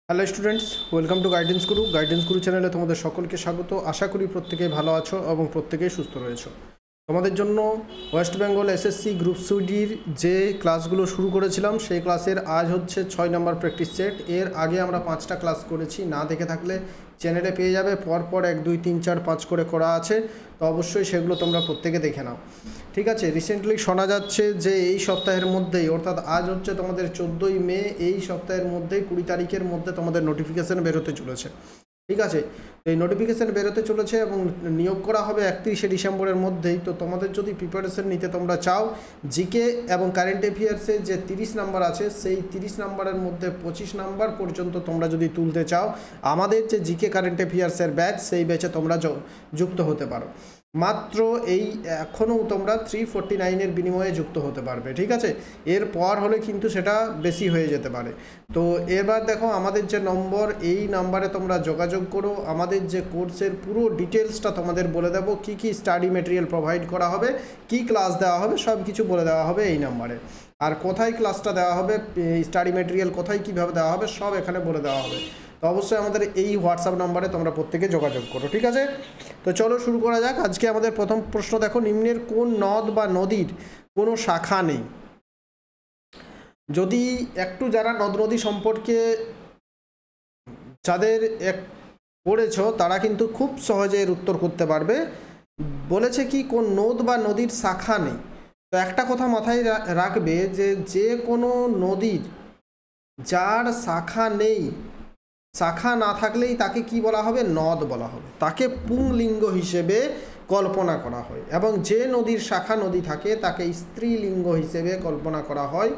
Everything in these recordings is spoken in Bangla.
Hello students, welcome to guidance গুরু চ্যানেলে তোমাদের সকলকে স্বাগত। আশা করি প্রত্যেকেই ভালো আছো এবং প্রত্যেকেই সুস্থ রয়েছো। তোমাদের জন্য ওয়েস্ট বেঙ্গল এসএসসি গ্রুপ সিডির যে ক্লাসগুলো শুরু করেছিলাম সেই ক্লাসের আজ হচ্ছে 6 নম্বর প্র্যাকটিস সেট। এর আগে আমরা 5টা ক্লাস করেছি, না দেখে থাকলে চ্যানেলে পেয়ে যাবে। পরপর 1 2 3 4 5 করে করা আছে, তো অবশ্যই সেগুলো তোমরা প্রত্যেকে দেখে নাও। ঠিক আছে, রিসেন্টলি শোনা যাচ্ছে যে এই সপ্তাহের মধ্যেই, অর্থাৎ আজ হচ্ছে তোমাদের 14ই মে, এই সপ্তাহের মধ্যেই 20 তারিখের মধ্যে তোমাদের নোটিফিকেশান বেরোতে চলেছে। ঠিক আছে, এই নোটিফিকেশান বেরোতে চলেছে এবং নিয়োগ করা হবে 31শে ডিসেম্বরের মধ্যেই। তো তোমাদের যদি প্রিপারেশন নিতে তোমরা চাও, জিকে এবং কারেন্ট অ্যাফেয়ার্সে যে 30 নাম্বার আছে সেই 30 নাম্বারের মধ্যে 25 নাম্বার পর্যন্ত তোমরা যদি তুলতে চাও, আমাদের যে জিকে কারেন্ট অ্যাফেয়ার্সের ব্যাচ, সেই ব্যাচে তোমরা যুক্ত হতে পারো। মাত্র এই এখনও তোমরা 349-এর বিনিময়ে যুক্ত হতে পারবে। ঠিক আছে, এরপর হলে কিন্তু সেটা বেশি হয়ে যেতে পারে। তো এবার দেখো, আমাদের যে নম্বর, এই নাম্বারে তোমরা যোগাযোগ করো। আমাদের যে কোর্সের পুরো ডিটেলসটা তোমাদের বলে দেবো, কি কি স্টাডি মেটেরিয়াল প্রোভাইড করা হবে, কি ক্লাস দেওয়া হবে, সব কিছু বলে দেওয়া হবে এই নাম্বারে। আর কোথায় ক্লাসটা দেওয়া হবে, স্টাডি মেটেরিয়াল কোথায় কীভাবে দেওয়া হবে, সব এখানে বলে দেওয়া হবে। তো অবশ্যই আমাদের এই হোয়াটসঅ্যাপ নাম্বারে তোমরা প্রত্যেকে যোগাযোগ করো। ঠিক আছে, তো চলো শুরু করা যাক। আজকে আমাদের প্রথম প্রশ্ন দেখো, নিম্নের কোন নদ বা নদীর কোনো শাখা নেই? যদি একটু যারা নদ নদী সম্পর্কে যাদের পড়েছ, তারা কিন্তু খুব সহজে এর উত্তর করতে পারবে। বলেছে কি, কোন নদ বা নদীর শাখা নেই। তো একটা কথা মাথায় রাখবে যে কোনো নদীর যার শাখা নেই, শাখা না থাকলেই তাকে কি বলা হবে? নদ বলা হবে। তাকে পুংলিঙ্গ হিসেবে কল্পনা করা হয়, এবং যে নদীর শাখা নদী থাকে তাকে স্ত্রীলিঙ্গ হিসেবে কল্পনা করা হয়,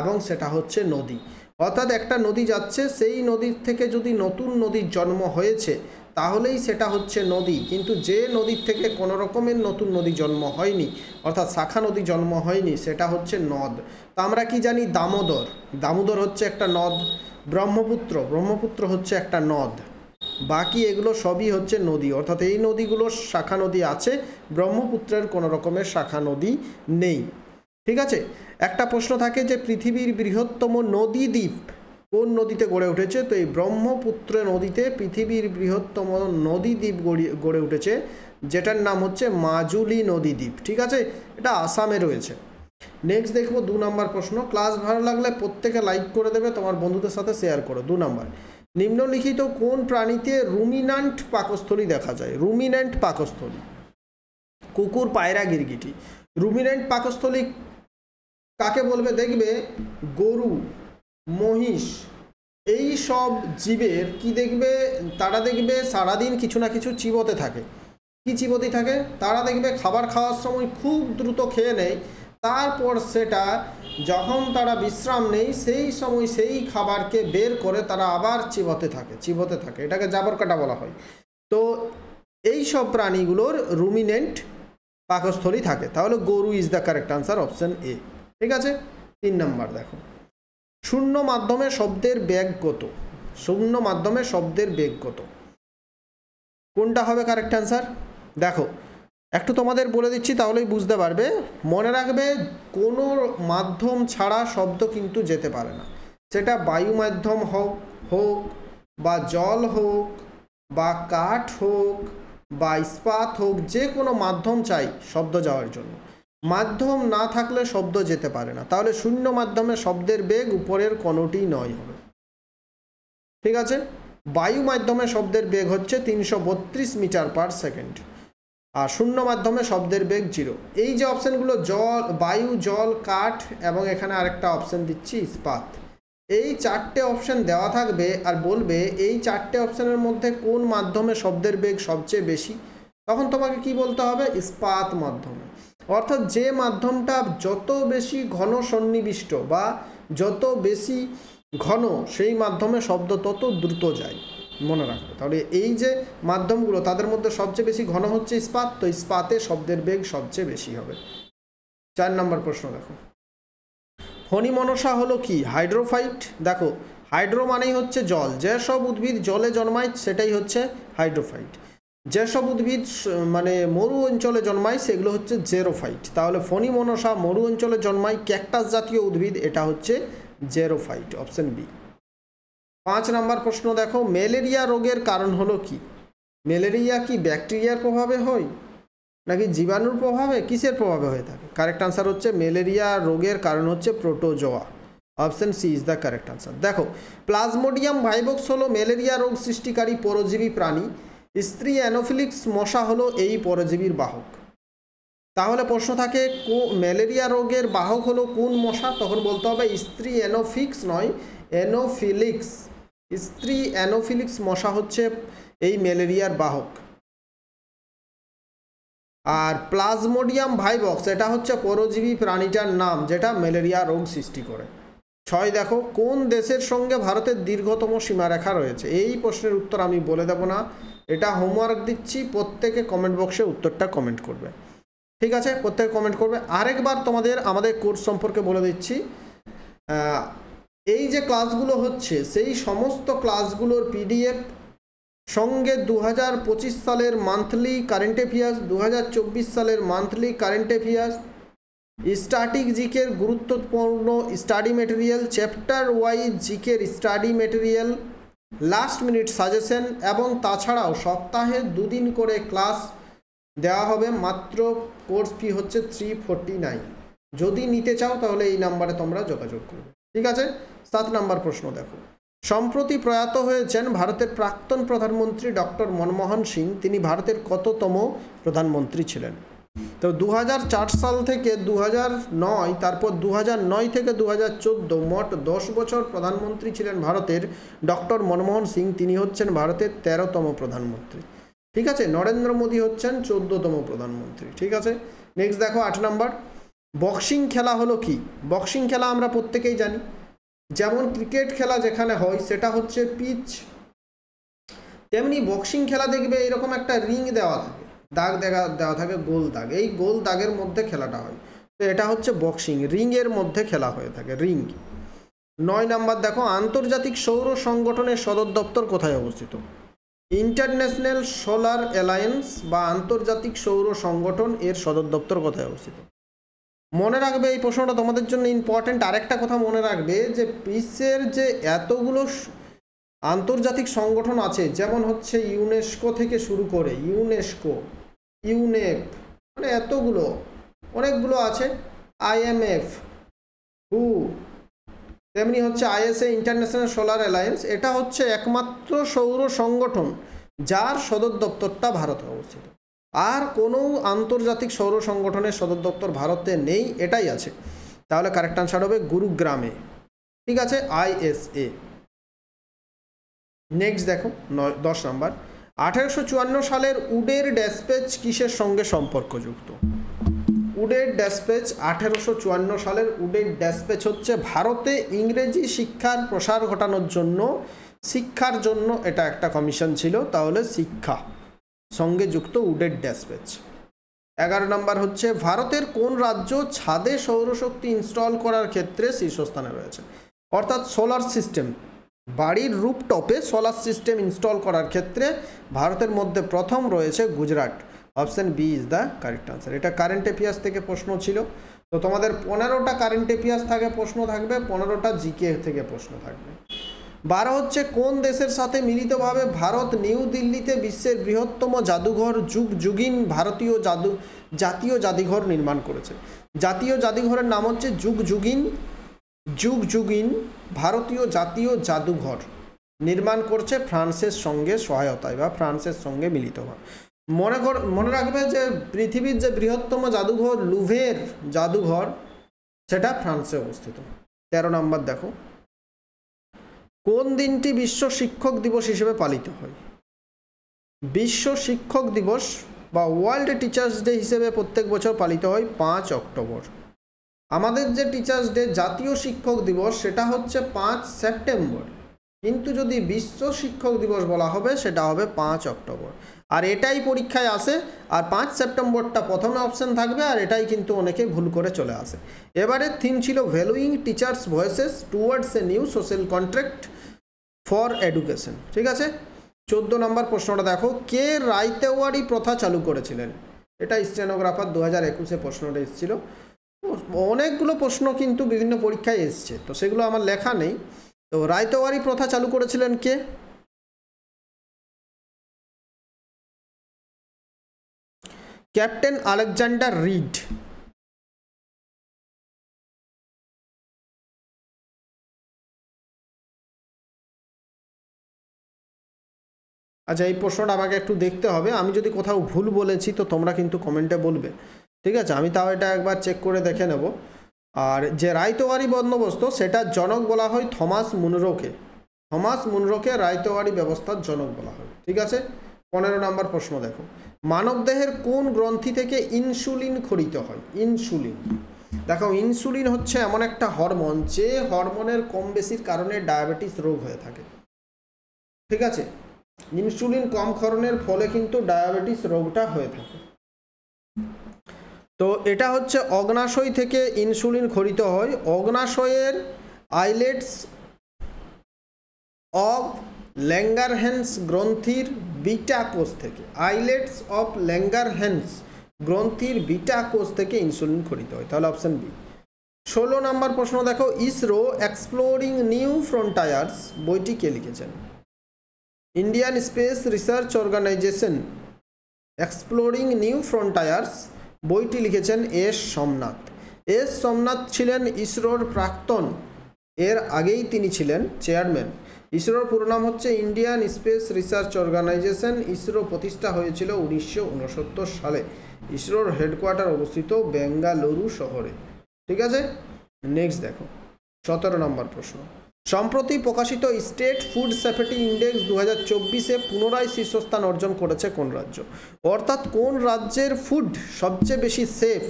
এবং সেটা হচ্ছে নদী। অর্থাৎ একটা নদী যাচ্ছে, সেই নদীর থেকে যদি নতুন নদীর জন্ম হয়েছে তাহলেই সেটা হচ্ছে নদী। কিন্তু যে নদীর থেকে কোনো রকমের নতুন নদী জন্ম হয়নি, অর্থাৎ শাখা নদী জন্ম হয়নি, সেটা হচ্ছে নদ। তো আমরা কি জানি? দামোদর হচ্ছে একটা নদ। ব্রহ্মপুত্র হচ্ছে একটা নদ। বাকি এগুলো সবই হচ্ছে নদী, অর্থাৎ এই নদীগুলোর শাখা নদী আছে, ব্রহ্মপুত্রের কোনো রকমের শাখা নদী নেই। ঠিক আছে, একটা প্রশ্ন থাকে যে পৃথিবীর বৃহত্তম নদীদ্বীপ কোন নদীতে গড়ে উঠেছে? তো এই ব্রহ্মপুত্র নদীতে পৃথিবীর বৃহত্তম নদীদ্বীপ গড়ে উঠেছে, যেটার নাম হচ্ছে মাজুলি নদীদ্বীপ। ঠিক আছে, এটা আসামে রয়েছে। নেক্সট দেখবো 2 নম্বর প্রশ্ন। ক্লাস ভালো লাগলে প্রত্যেকে লাইক করে দেবে, তোমার বন্ধুদের সাথে শেয়ার করো। 2 নম্বর, নিম্নলিখিত কোন প্রাণীতে রুমিন্যান্ট পাকস্থলী দেখা যায়? রুমিন্যান্ট পাকস্থলী, কুকুর, পায়রা, গিরগিটি। রুমিন্যান্ট পাকস্থলী কাকে বলবে? দেখবে গরু, মহিষ, এই সব জীবের কি দেখবে, তারা দেখবে সারাদিন কিছু না কিছু চিবোতে থাকে। কি চিবোতে থাকে? তারা দেখবে খাবার খাওয়ার সময় খুব দ্রুত খেয়ে নেয়, তারপর সেটা যখন তারা বিশ্রাম নেই সেই সময় সেই খাবারকে বের করে তারা আবার চিবোতে থাকে। এটাকে জাবর কাটা বলা হয়। তো এই সব প্রাণীগুলোর রুমিনেন্ট পাকস্থলী থাকে। তাহলে গরু is the correct answer, option A. ঠিক আছে, 3 নম্বর দেখো, শূন্য মাধ্যমে শব্দের বেগ কত? শূন্য মাধ্যমে শব্দের বেগ কত? কোনটা হবে কারেক্ট আনসার? দেখো, একটু তোমাদের বলে দিচ্ছি, তাহলেই বুঝতে পারবে। মনে রাখবে, কোনো মাধ্যম ছাড়া শব্দ কিন্তু যেতে পারে না। সেটা বায়ু মাধ্যম হোক বা জল হোক বা কাঠ হোক বা ইস্পাত হোক, যে কোনো মাধ্যম চাই শব্দ যাওয়ার জন্য। মাধ্যম না থাকলে শব্দ যেতে পারে না। তাহলে শূন্য মাধ্যমে শব্দের বেগ উপরের কোনোটি নয় হবে। ঠিক আছে, বায়ু মাধ্যমে শব্দের বেগ হচ্ছে 332 মিটার পার সেকেন্ড, আর শূন্য মাধ্যমে শব্দের বেগ 0। এই যে অপশানগুলো, বায়ু, জল, কাঠ এবং এখানে আরেকটা অপশান দিচ্ছি ইস্পাত, এই 4টে অপশান দেওয়া থাকবে আর বলবে এই 4টে অপশানের মধ্যে কোন মাধ্যমে শব্দের বেগ সবচেয়ে বেশি। তখন তোমাকে কি বলতে হবে? ইস্পাত মাধ্যমে। অর্থাৎ যে মাধ্যমটা যত বেশি ঘন সন্নিবিষ্ট বা যত বেশি ঘন, সেই মাধ্যমে শব্দ তত দ্রুত যায়। মনে রাখবে। তাহলে এই যে মাধ্যমগুলো, তাদের মধ্যে সবচেয়ে বেশি ঘন হচ্ছে ইস্পাত, তো ইস্পাতে শব্দের বেগ সবচেয়ে বেশি হবে। 4 নম্বর প্রশ্ন দেখো, ফণিমনসা হলো কি? হাইড্রোফাইট। দেখো, হাইড্রো মানেই হচ্ছে জল, যেসব উদ্ভিদ জলে জন্মায় সেটাই হচ্ছে হাইড্রোফাইট। যেসব উদ্ভিদ মানে মরু অঞ্চলে জন্মায় সেগুলো হচ্ছে জেরোফাইট। তাহলে ফণিমনসা মরু অঞ্চলে জন্মায়, ক্যাকটাস জাতীয় উদ্ভিদ, এটা হচ্ছে জেরোফাইট, অপশন বি। 5 নম্বর প্রশ্ন দেখো, ম্যালেরিয়া রোগের কারণ হলো কি? ম্যালেরিয়া কি ব্যাকটেরিয়ার প্রভাবে হয় নাকি জীবাণুর প্রভাবে, কিসের প্রভাবে হয়ে থাকে? কারেক্ট আনসার হচ্ছে ম্যালেরিয়া রোগের কারণ হচ্ছে protozoa. Option C is the correct answer. দেখো, প্লাজমোডিয়াম ভাইভক্স হলো ম্যালেরিয়া রোগ সৃষ্টিকারী পরজীবী প্রাণী। স্ত্রী অ্যানোফিলিক্স মশা হলো এই পরজীবীর বাহক। তাহলে প্রশ্ন থাকে ম্যালেরিয়া রোগের বাহক হলো কোন মশা? তখন বলতে হবে স্ত্রী অ্যানোফিক্স নয়, অ্যানোফিলিক্স। স্ত্রী অ্যানোফিলিক্স মশা হচ্ছে এই ম্যালেরিয়ার বাহক। আর প্লাজমোডিয়াম ভাইভক্স এটা হচ্ছে পরজীবী প্রাণীটার নাম যেটা ম্যালেরিয়া রোগ সৃষ্টি করে। 6 দেখো, কোন দেশের সঙ্গে ভারতের দীর্ঘতম সীমারেখা রয়েছে? এই প্রশ্নের উত্তর আমি বলে দেব না, এটা হোমওয়ার্ক দিচ্ছি, প্রত্যেকে কমেন্ট বক্সে উত্তরটা কমেন্ট করবে। ঠিক আছে, প্রত্যেকে কমেন্ট করবে। আরেকবার তোমাদের আমাদের কোর্স সম্পর্কে বলে দিচ্ছি। এই যে ক্লাসগুলো হচ্ছে সেই সমস্ত ক্লাসগুলোর পিডিএফ সঙ্গে 2025 সালের মান্থলি কারেন্ট অ্যাফেয়ার্স, 2024 সালের মান্থলি কারেন্ট অ্যাফেয়ার্স, স্ট্যাটিক জিকের গুরুত্বপূর্ণ স্টাডি মেটেরিয়াল, চ্যাপ্টার ওয়াইজ জিকের study material, last minute suggestion এবং তাছাড়াও সপ্তাহে 2 দিন করে ক্লাস দেওয়া হবে। মাত্র কোর্স ফি হচ্ছে 349। যদি নিতে চাও তাহলে এই নাম্বারে তোমরা যোগাযোগ করবে। ঠিক আছে। 7 নম্বর প্রশ্ন দেখো, সম্প্রতি প্রয়াত হয়েছেন ভারতের প্রাক্তন প্রধানমন্ত্রী ডক্টর মনমোহন সিং। তিনি ভারতের কততম প্রধানমন্ত্রী ছিলেন? তো 2004 সাল থেকে 2009, তারপর 2009 থেকে 2014, মোট 10 বছর প্রধানমন্ত্রী ছিলেন ভারতের ডক্টর মনমোহন সিং। তিনি হচ্ছেন ভারতের 13তম প্রধানমন্ত্রী। ঠিক আছে। নরেন্দ্র মোদী হচ্ছেন 14তম প্রধানমন্ত্রী। ঠিক আছে। নেক্সট দেখো 8 নম্বর, বক্সিং খেলা হলো কি? বক্সিং খেলা আমরা প্রত্যেকেই জানি, যেমন ক্রিকেট খেলা যেখানে হয় সেটা হচ্ছে পিচ, তেমনি বক্সিং খেলা দেখবে এরকম একটা রিং দেওয়া থাকে, দাগ দেওয়া থাকে, গোল দাগ। এই গোল দাগের মধ্যে খেলাটা হয়, তো এটা হচ্ছে বক্সিং, রিংয়ের মধ্যে খেলা হয়ে থাকে, রিং। 9 নম্বর দেখো, আন্তর্জাতিক সৌর সংগঠনের সদর দপ্তর কোথায় অবস্থিত? ইন্টারন্যাশনাল সোলার অ্যালায়েন্স বা আন্তর্জাতিক সৌর সংগঠন এর সদর দপ্তর কোথায় অবস্থিত? মনে রাখবে, এই প্রশ্নটা তোমাদের জন্য ইম্পর্টেন্ট। আরেকটা কথা মনে রাখবে যে বিশ্বের যে এতগুলো আন্তর্জাতিক সংগঠন আছে, যেমন হচ্ছে ইউনেস্কো থেকে শুরু করে ইউনেস্কো, ইউনেপ, মানে এতগুলো অনেকগুলো আছে, আইএমএফ, হু, তেমনি হচ্ছে আইএসএ, ইন্টারন্যাশনাল সোলার অ্যালায়েন্স। এটা হচ্ছে একমাত্র সৌর সংগঠন যার সদর দপ্তরটা ভারতে অবস্থিত। আর কোনো আন্তর্জাতিক সৌর সংগঠনের সদর দপ্তর ভারতে নেই, এটাই আছে। তাহলে কারেক্ট আনসার হবে গুরুগ্রামে। ঠিক আছে, আইএসএ। নেক্সট দেখো 10 নম্বর, 1854 সালের উডের ড্যাসপেচ কিসের সঙ্গে সম্পর্কযুক্ত? উডের ড্যাসপেচ, 1854 সালের উডের ড্যাসপেচ হচ্ছে ভারতে ইংরেজি শিক্ষার প্রসার ঘটানোর জন্য, শিক্ষার জন্য এটা একটা কমিশন ছিল, তাহলে শিক্ষা সঙ্গে যুক্ত উডের ড্যাসপেচ। 11 নম্বর হচ্ছে, ভারতের কোন রাজ্য ছাদে সৌরশক্তি ইনস্টল করার ক্ষেত্রে শীর্ষস্থানে রয়েছে? অর্থাৎ সোলার সিস্টেম, বাড়ির রুফটপে সোলার সিস্টেম ইনস্টল করার ক্ষেত্রে ভারতের মধ্যে প্রথম রয়েছে Gujarat. Option B is the correct answer. এটা কারেন্ট অ্যাফেয়ার্স থেকে প্রশ্ন ছিল। তো তোমাদের 15টা কারেন্ট অ্যাফেয়ার্স থেকে প্রশ্ন থাকবে, 15টা জিকে থেকে প্রশ্ন থাকবে। 12 হচ্ছে, কোন দেশের সাথে মিলিতভাবে ভারত নিউ দিল্লিতে বিশ্বের বৃহত্তম জাদুঘর যুগযুগিন জাতীয় জাদুঘর নির্মাণ করেছে? জাতীয় জাদুঘরের নাম হচ্ছে যুগযুগিন ভারতীয় জাতীয় জাদুঘর নির্মাণ করছে ফ্রান্সের সঙ্গে সহায়তায় বা ফ্রান্সের সঙ্গে মিলিতভাবে। মনে রাখবে যে পৃথিবীর যে বৃহত্তম জাদুঘর লুভের জাদুঘর সেটা ফ্রান্সে অবস্থিত। 13 নম্বর দেখো, কোন দিনটি বিশ্ব শিক্ষক দিবস হিসেবে পালিত হয়? বিশ্ব শিক্ষক দিবস বা ওয়ার্ল্ড টিচার্স ডে হিসেবে প্রত্যেক বছর পালিত হয় 5 অক্টোবর। আমাদের যে টিচার্স ডে, জাতীয় শিক্ষক দিবস, সেটা হচ্ছে 5 সেপ্টেম্বর, কিন্তু যদি বিশ্ব শিক্ষক দিবস বলা হবে সেটা হবে 5 অক্টোবর। আর এটাই পরীক্ষায় আসে, আর 5 সেপ্টেম্বরটা প্রথমে অপশন থাকবে, আর এটাই কিন্তু অনেকে ভুল করে চলে আসে। এবারের থিম ছিল ভ্যালুইং teachers voices towards a new social contract for education. ঠিক আছে। 14 নম্বর প্রশ্নটা দেখো, কে রায়তেওয়াড়ি প্রথা চালু করেছিলেন? এটা স্টেনোগ্রাফার 2021-এ প্রশ্নটা এসেছিল। অনেকগুলো প্রশ্ন কিন্তু বিভিন্ন পরীক্ষায় এসছে, তো সেগুলো আমার লেখা নেই। তো রায়তওয়ারি প্রথা চালু করেছিলেন কে? Captain Alexander read. আচ্ছা, এই প্রশ্নটা আমাকে একটু দেখতে হবে, আমি যদি কোথাও ভুল বলেছি তো তোমরা কিন্তু কমেন্টে বলবে, ঠিক আছে? আমি তাও এটা একবার চেক করে দেখে নেব। আর যে রায়তওয়ারি বন্দোবস্ত সেটার জনক বলা হয় থমাস মুনরোকে। থমাস মুনরোকে রায়তওয়ারি ব্যবস্থার জনক বলা হয়, ঠিক আছে? 15 নম্বর প্রশ্ন দেখো, মানবদেহের কোন গ্রন্থি থেকে ইনসুলিন খরিত হয়? ইনসুলিন, দেখো ইনসুলিন হচ্ছে এমন একটা হরমোন যে হরমোনের কম বেশির কারণে ডায়াবেটিস রোগ হয়ে থাকে, ঠিক আছে? ইনসুলিন কম ক্ষরণের ফলে কিন্তু ডায়াবেটিস রোগটা হয়ে থাকে। তো এটা হচ্ছে অগ্নাশয় থেকে ইনসুলিন খরিত হয়। অগ্নাশয়ের আইলেটস অফ ল্যাঙ্গারহ্যান্স গ্রন্থির বিটা কোষ থেকে, আইলেটস অফ ল্যাঙ্গারহ্যান্স গ্রন্থির বিটা কোষ থেকে ইনসুলিন খরিত হয়, তাহলে অপশন বি। 16 নম্বর প্রশ্ন দেখো, ইসরো এক্সপ্লোরিং নিউ ফ্রন্টায়ার্স বইটি কে লিখেছেন? Indian space research Organisation exploring new frontiers বইটি লিখেছেন এস সোমনাথ। এস সোমনাথ ছিলেন ইসরোর প্রাক্তন, এর আগেই তিনি ছিলেন চেয়ারম্যান। ইসরোর পুরো নাম হচ্ছে Indian space research organisation. ISRO প্রতিষ্ঠা হয়েছিল 1969 সালে। ইসরোর হেডকোয়ার্টার অবস্থিত বেঙ্গালুরু শহরে, ঠিক আছে? নেক্সট দেখো 17 নম্বর প্রশ্ন, সম্প্রতি প্রকাশিত স্টেট ফুড সেফটি ইন্ডেক্স 2024-এ পুনরায় শীর্ষস্থান অর্জন করেছে কোন রাজ্য? অর্থাৎ কোন রাজ্যের ফুড সবচেয়ে বেশি সেফ,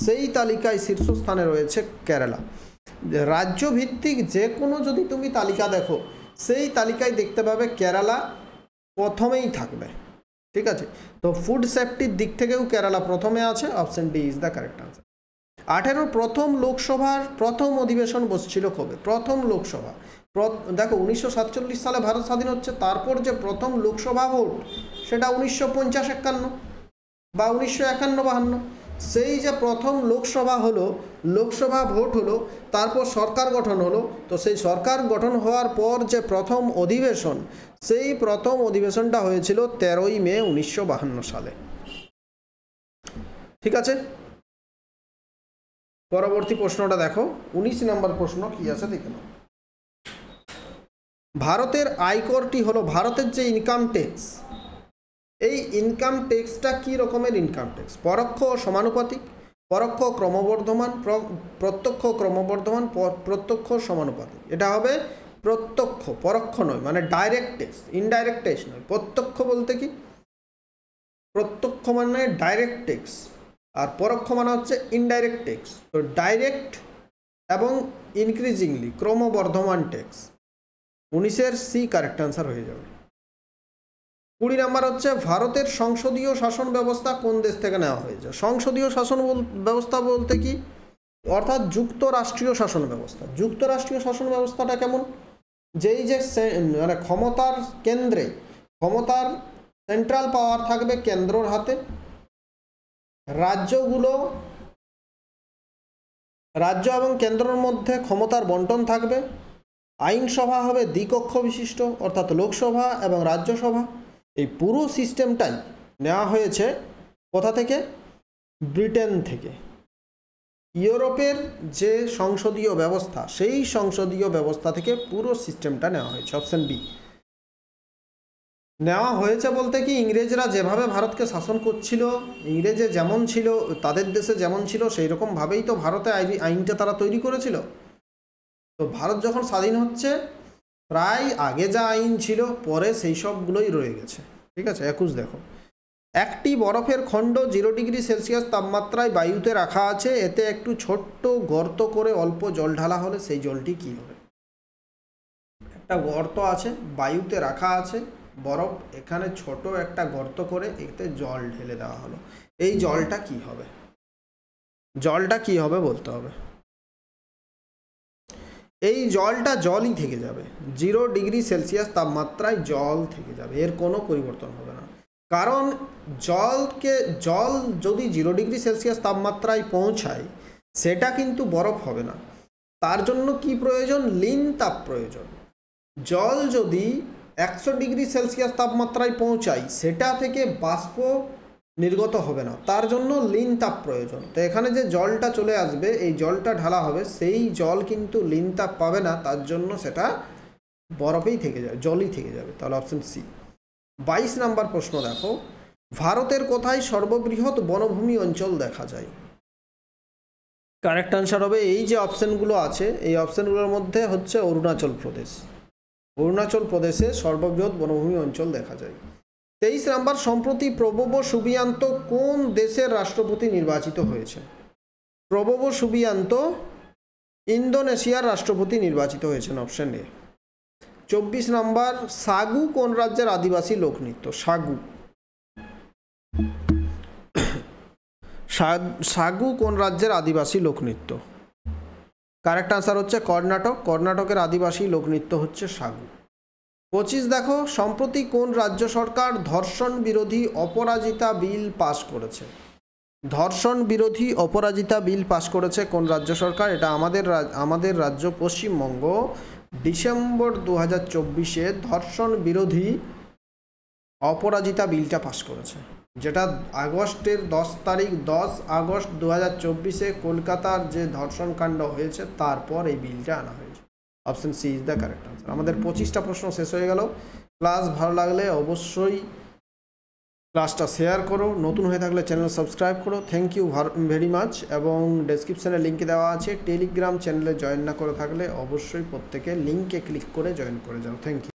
সেই তালিকায় শীর্ষস্থানে রয়েছে কেরালা। রাজ্য ভিত্তিক যে কোনো যদি তুমি তালিকা দেখো, সেই তালিকায় দেখতে পাবে কেরালা প্রথমেই থাকবে, ঠিক আছে? তো ফুড সেফটির দিক থেকেও কেরালা প্রথমে আছে, option D is the correct answer. 18 প্রথম লোকসভার প্রথম অধিবেশন বসছিল কবে? প্রথম লোকসভা দেখো 1947 সালে ভারত স্বাধীন হচ্ছে, তারপর যে প্রথম লোকসভা ভোট সেটা 1950-51 বা 1951-52, সেই যে প্রথম লোকসভা হলো, লোকসভা ভোট হলো, তারপর সরকার গঠন হলো। তো সেই সরকার গঠন হওয়ার পর যে প্রথম অধিবেশন, সেই প্রথম অধিবেশনটা হয়েছিল 13ই মে 1952 সালে, ঠিক আছে? পরবর্তী প্রশ্নটা দেখো 19 নম্বর প্রশ্ন কি আছে দেখে নাও। ভারতের আয়করটি হলো, ভারতের যে ইনকাম ট্যাক্স, এই ইনকাম ট্যাক্সটা কি রকমের ইনকাম ট্যাক্স? পরোক্ষ ও সমানুপাতিক, পরোক্ষ ক্রমবর্ধমান, প্রত্যক্ষ ক্রমবর্ধমান, প্রত্যক্ষ সমানুপাতিক। এটা হবে প্রত্যক্ষ, পরোক্ষ নয়, মানে ডাইরেক্ট ট্যাক্স, ইনডাইরেক্ট ট্যাক্স নয়। প্রত্যক্ষ বলতে কি? প্রত্যক্ষ মানে ডাইরেক্ট ট্যাক্স, আর পরোক্ষ মানে হচ্ছে ইনডাইরেক্ট ট্যাক্স। তো ডাইরেক্ট এবং ইনক্রিজিংলি ক্রমবর্ধমান ট্যাক্স, 19-এর সি কারেক্ট আনসার হয়ে যাবে। 20 নম্বর হচ্ছে, ভারতের সংসদীয় শাসন ব্যবস্থা কোন দেশ থেকে নেওয়া হয়েছে? সংসদীয় শাসন ব্যবস্থা বলতে কি? অর্থাৎ যুক্তরাষ্ট্রীয় শাসন ব্যবস্থা। যুক্তরাষ্ট্রীয় শাসন ব্যবস্থাটা কেমন? যেই যে মানে ক্ষমতার কেন্দ্রে, ক্ষমতার সেন্ট্রাল পাওয়ার থাকবে কেন্দ্রর হাতে, রাজ্যগুলো, রাজ্য এবং কেন্দ্রের মধ্যে ক্ষমতার বন্টন থাকবে, আইনসভা হবে দ্বিকক্ষ বিশিষ্ট, অর্থাৎ লোকসভা এবং রাজ্যসভা। এই পুরো সিস্টেমটাই নেওয়া হয়েছে কোথা থেকে? ব্রিটেন থেকে। ইউরোপের যে সংসদীয় ব্যবস্থা, সেই সংসদীয় ব্যবস্থা থেকে পুরো সিস্টেমটা নেওয়া হয়েছে, অপশন বি। নেওয়া হয়েছে বলতে কি, ইংরেজরা যেভাবে ভারতকে শাসন করছিল, ইংরেজে যেমন ছিল, তাদের দেশে যেমন ছিল, সেই রকমভাবেই তো ভারতে আইনটা তারা তৈরি করেছিল। তো ভারত যখন স্বাধীন হচ্ছে, প্রায় আগে যা আইন ছিল পরে সেই সবগুলোই রয়ে গেছে, ঠিক আছে? 21 দেখো, একটি বরফের খণ্ড 0 ডিগ্রি সেলসিয়াস তাপমাত্রায় বায়ুতে রাখা আছে, এতে একটু ছোট্ট গর্ত করে অল্প জল ঢালা হলে সেই জলটি কি হবে? একটা গর্ত আছে, বায়ুতে রাখা আছে বরফ, এখানে ছোট একটা গর্ত করে এতে জল ঢেলে দেওয়া হলো, এই জলটা কি হবে? জলটা কি হবে বলতে হবে। এই জলটা জলই থেকে যাবে, 0 ডিগ্রি সেলসিয়াস তাপমাত্রায় জল থেকে যাবে, এর কোনো পরিবর্তন হবে না। কারণ জল যদি 0 ডিগ্রি সেলসিয়াস তাপমাত্রায় পৌঁছায়, সেটা কিন্তু বরফ হবে না, তার জন্য কি প্রয়োজন? লিন তাপ প্রয়োজন। জল যদি 100 ডিগ্রি সেলসিয়াস তাপমাত্রায় পৌঁছায়, সেটা থেকে বাষ্প নির্গত হবে না, তার জন্য লিন তাপ প্রয়োজন। তো এখানে যে জলটা চলে আসবে, এই জলটা ঢালা হবে, সেই জল কিন্তু লিন তাপ পাবে না, তার জন্য সেটা বরফেই থেকে যাবে, জলই থেকে যাবে। তাহলে অপশন সি। 22 নম্বর প্রশ্ন দেখো, ভারতের কোথায় সর্ববৃহৎ বনভূমি অঞ্চল দেখা যায়? কারেক্ট আনসার হবে এই যে অপশনগুলো আছে, এই অপশনগুলোর মধ্যে হচ্ছে অরুণাচল প্রদেশ। অরুণাচল প্রদেশে সর্ববৃহৎ বনভূমি অঞ্চল দেখা যায়। 23 নম্বর, সম্প্রতি প্রবোবো সুবিয়ান্তো কোন দেশের রাষ্ট্রপতি নির্বাচিত হয়েছে? প্রবোবো সুবিয়ান্তো ইন্দোনেশিয়ার রাষ্ট্রপতি নির্বাচিত হয়েছেন, অপশন এ। 24 নম্বর, সাগু কোন রাজ্যের আদিবাসী লোকনৃত্য? সাগু সাগু কোন রাজ্যের আদিবাসী লোকনৃত্য? কারেক্ট আনসার হচ্ছে কর্ণাটক। কর্ণাটকের আদিবাসী লোকনৃত্য হচ্ছে সাগু। 25 দেখো, সম্প্রতি কোন রাজ্য সরকার ধর্ষণ বিরোধী অপরাজিতা বিল পাশ করেছে? ধর্ষণ বিরোধী অপরাজিতা বিল পাশ করেছে কোন রাজ্য সরকার? এটা আমাদের রাজ্য পশ্চিমবঙ্গ ডিসেম্বর 2024-এ ধর্ষণ বিরোধী অপরাজিতা বিলটা পাশ করেছে, যেটা আগস্টের 10 আগস্ট 2024-এ কলকাতার যে ধর্ষণ কাণ্ড হয়েছে তারপর এই বিলটা আনা হয়েছে। Option C is the correct answer. আমাদের 25টা প্রশ্ন শেষ হয়ে গেল। ক্লাস ভালো লাগলে অবশ্যই ক্লাসটা শেয়ার করো, নতুন হয়ে থাকলে চ্যানেল সাবস্ক্রাইব করো। Thank you very much. এবং ডেসক্রিপশানে লিঙ্ক দেওয়া আছে, টেলিগ্রাম চ্যানেলে জয়েন না করে থাকলে অবশ্যই প্রত্যেকে লিঙ্কে ক্লিক করে জয়েন করে যাও। Thank you.